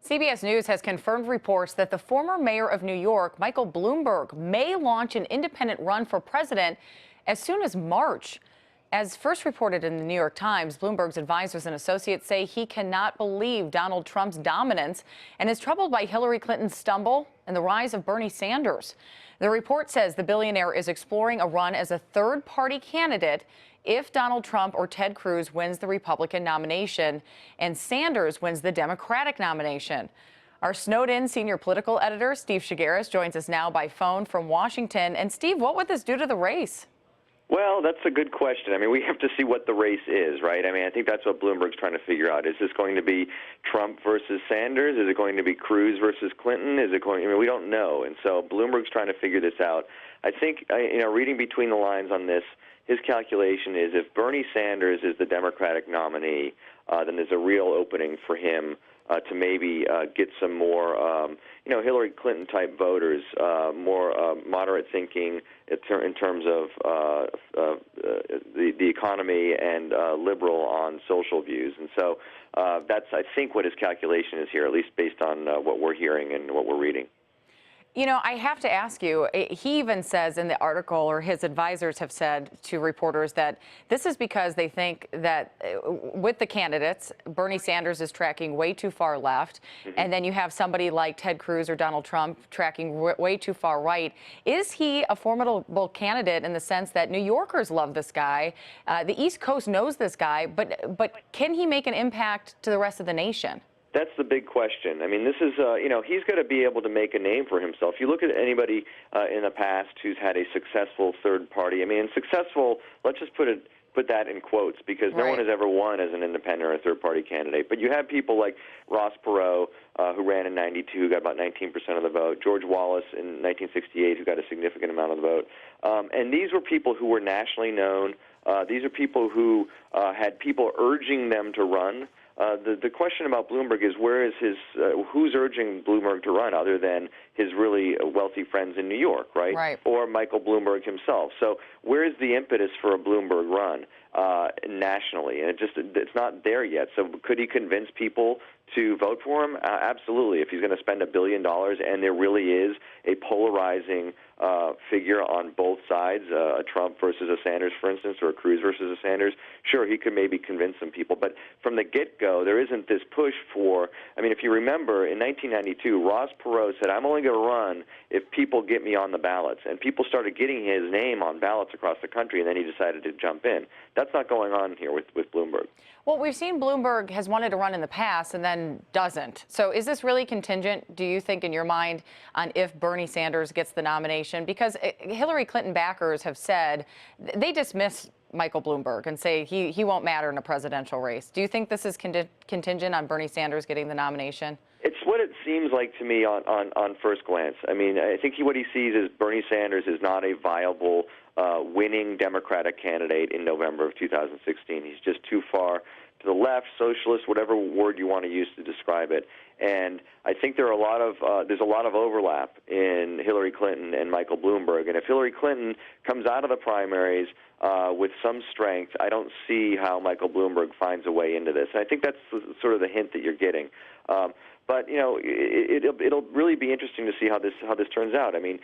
CBS News has confirmed reports that the former mayor of New York, Michael Bloomberg, may launch an independent run for president as soon as March. As first reported in the New York Times, Bloomberg's advisors and associates say he cannot believe Donald Trump's dominance and is troubled by Hillary Clinton's stumble and the rise of Bernie Sanders. The report says the billionaire is exploring a run as a third-party candidate if Donald Trump or Ted Cruz wins the Republican nomination and Sanders wins the Democratic nomination. Our snowed-in senior political editor, Steve Chaggaris, joins us now by phone from Washington. And Steve, what would this do to the race? Well, that's a good question. I mean, we have to see what the race is, right? I mean, I think that's what Bloomberg's trying to figure out. Is this going to be Trump versus Sanders? Is it going to be Cruz versus Clinton? Is it going? I mean, we don't know, and so Bloomberg's trying to figure this out. I think, reading between the lines on this, his calculation is if Bernie Sanders is the Democratic nominee, then there's a real opening for him to maybe get some more, Hillary Clinton-type voters, more moderate thinking in terms of the economy and liberal on social views. And so that's, I think, what his calculation is here, at least based on what we're hearing and what we're reading. You know, I have to ask you, he even says in the article, or his advisors have said to reporters, that this is because they think that with the candidates, Bernie Sanders is tracking way too far left, and then you have somebody like Ted Cruz or Donald Trump tracking way too far right. Is he a formidable candidate in the sense that New Yorkers love this guy, the East Coast knows this guy, but can he make an impact to the rest of the nation? That's the big question. I mean, this is, he's got to be able to make a name for himself. You look at anybody in the past who's had a successful third party. I mean, successful, let's just put that in quotes, because no one has ever won as an independent or a third-party candidate. But you have people like Ross Perot, who ran in '92, who got about 19% of the vote, George Wallace in 1968, who got a significant amount of the vote. And these were people who were nationally known. These are people who had people urging them to run. The question about Bloomberg is who's urging Bloomberg to run other than his really wealthy friends in New York, right? Or Michael Bloomberg himself. So where's the impetus for a Bloomberg run nationally? And it's not there yet. So could he convince people to vote for him? Absolutely. If he's going to spend $1 billion and there really is a polarizing figure on both sides, a Trump versus a Sanders, for instance, or a Cruz versus a Sanders, sure, he could maybe convince some people. But from the get-go, there isn't this push for, I mean, if you remember, in 1992, Ross Perot said, I'm only going to run if people get me on the ballots. And people started getting his name on ballots across the country, and then he decided to jump in. That's not going on here with Bloomberg. Well, we've seen Bloomberg has wanted to run in the past and then doesn't. So is this really contingent, do you think, in your mind, on if Bernie Sanders gets the nomination? Because Hillary Clinton backers have said they dismiss Michael Bloomberg and say he won't matter in a presidential race. Do you think this is contingent on Bernie Sanders getting the nomination? It's what it seems like to me on first glance. I mean, I think what he sees is Bernie Sanders is not a viable winning Democratic candidate in November of 2016. He's just too far to the left, socialist, whatever word you want to use to describe it. And I think there's a lot of overlap in Hillary Clinton and Michael Bloomberg. And if Hillary Clinton comes out of the primaries with some strength, I don't see how Michael Bloomberg finds a way into this. And I think that's sort of the hint that you're getting. But it'll really be interesting to see how this turns out. I mean,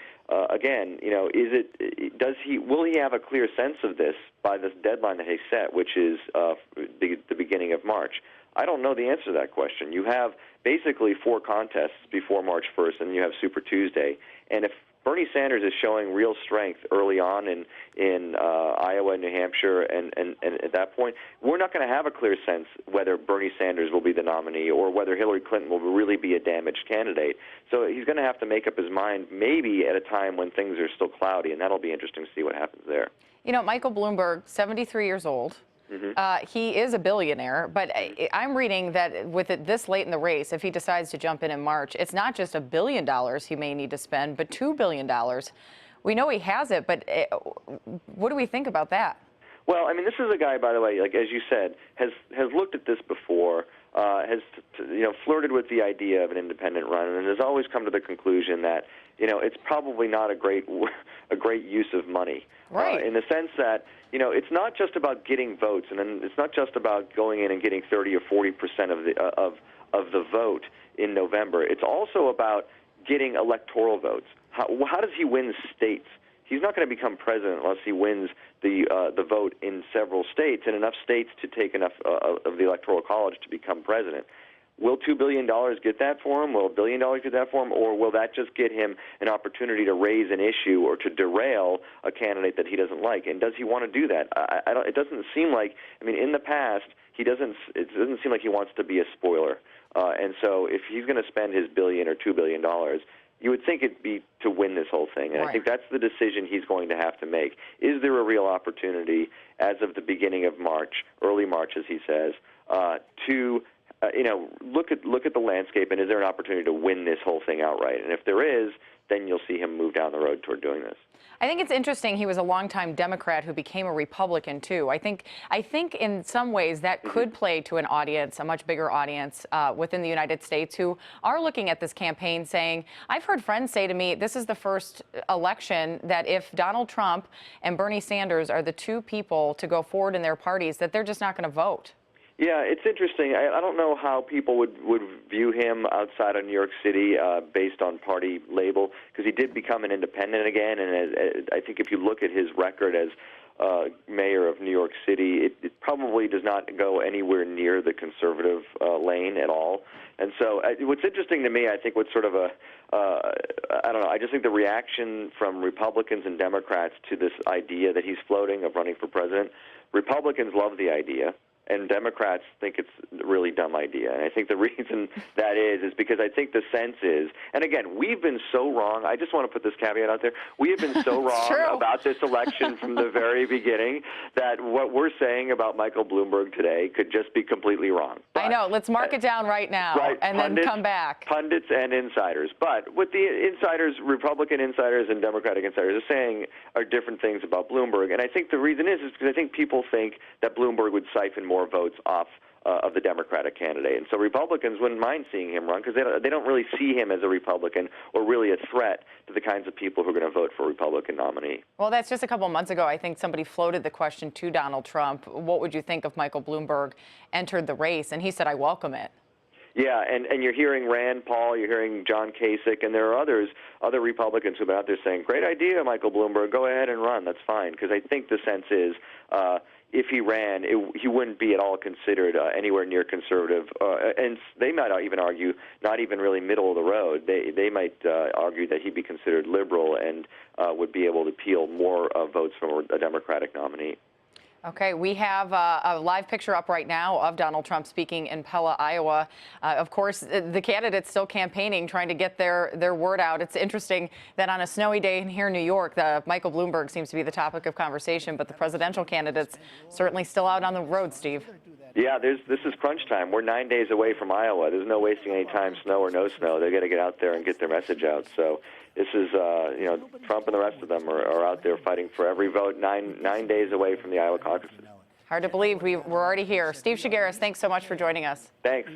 again, will he have a clear sense of this by this deadline that he set, which is the beginning of March? I don't know the answer to that question. You have basically 4 contests before March 1st, and you have Super Tuesday. And if Bernie Sanders is showing real strength early on in Iowa, New Hampshire, and at that point, we're not going to have a clear sense whether Bernie Sanders will be the nominee or whether Hillary Clinton will really be a damaged candidate. So he's going to have to make up his mind maybe at a time when things are still cloudy, and that'll be interesting to see what happens there. You know, Michael Bloomberg, 73 years old. He is a billionaire, but I'm reading that with it this late in the race, if he decides to jump in March, it's not just $1 billion he may need to spend, but $2 billion. We know he has it, but what do we think about that? Well, I mean, this is a guy, by the way, like as you said, has looked at this before, has flirted with the idea of an independent run, and has always come to the conclusion that it's probably not a great use of money, in the sense that it's not just about getting votes, and then it's not just about going in and getting 30 or 40% of the vote in November. It's also about getting electoral votes. How does he win states? He's not going to become president unless he wins the vote in several states and enough states to take enough of the Electoral College to become president. Will $2 billion get that for him? Will $1 billion get that for him? Or will that just get him an opportunity to raise an issue or to derail a candidate that he doesn't like? And does he want to do that? It doesn't seem like, I mean, in the past, it doesn't seem like he wants to be a spoiler. And so if he's going to spend his $1 billion or $2 billion, you would think it'd be to win this whole thing. And I think that's the decision he's going to have to make. Is there a real opportunity as of the beginning of March, early March, as he says, to look at the landscape, and is there an opportunity to win this whole thing outright? And if there is, then you'll see him move down the road toward doing this. I think it's interesting. He was a longtime Democrat who became a Republican, too. I think in some ways that could play to an audience, a much bigger audience within the United States, who are looking at this campaign saying, I've heard friends say to me, this is the first election that if Donald Trump and Bernie Sanders are the two people to go forward in their parties, that they're just not going to vote. Yeah, it's interesting. I don't know how people would view him outside of New York City based on party label, because he did become an independent again, and I think if you look at his record as mayor of New York City, it probably does not go anywhere near the conservative lane at all. And so what's interesting to me, I think what's sort of I don't know, I just think the reaction from Republicans and Democrats to this idea that he's floating of running for president, Republicans love the idea, and Democrats think it's a really dumb idea. And I think the reason that is because I think the sense is, and again, we've been so wrong. I just want to put this caveat out there. We have been so wrong about this election from the very beginning that what we're saying about Michael Bloomberg today could just be completely wrong. But, I know. Let's mark it down right now and then come back. Pundits and insiders. But what the insiders, Republican insiders and Democratic insiders are saying are different things about Bloomberg. And I think the reason is because I think people think that Bloomberg would siphon more votes off of the Democratic candidate. And so Republicans wouldn't mind seeing him run because they don't really see him as a Republican or really a threat to the kinds of people who are going to vote for a Republican nominee. Well, that's just a couple months ago. I think somebody floated the question to Donald Trump, what would you think if Michael Bloomberg entered the race? And he said, I welcome it. Yeah, and you're hearing Rand Paul, you're hearing John Kasich, and there are other Republicans who've been out there saying, great idea, Michael Bloomberg, go ahead and run, that's fine. Because I think the sense is if he ran, he wouldn't be at all considered anywhere near conservative. And they might even argue not even really middle of the road. They might argue that he'd be considered liberal and would be able to peel more votes from a Democratic nominee. Okay, we have a live picture up right now of Donald Trump speaking in Pella, Iowa. Of course, the candidate's still campaigning, trying to get their word out. It's interesting that on a snowy day here in New York, Michael Bloomberg seems to be the topic of conversation, but the presidential candidate's certainly still out on the road, Steve. Yeah, this is crunch time. We're 9 days away from Iowa. There's no wasting any time, snow or no snow. They've got to get out there and get their message out. So this is, Trump and the rest of them are out there fighting for every vote 9 days away from the Iowa caucuses. Hard to believe we're already here. Steve Chaggaris, thanks so much for joining us. Thanks.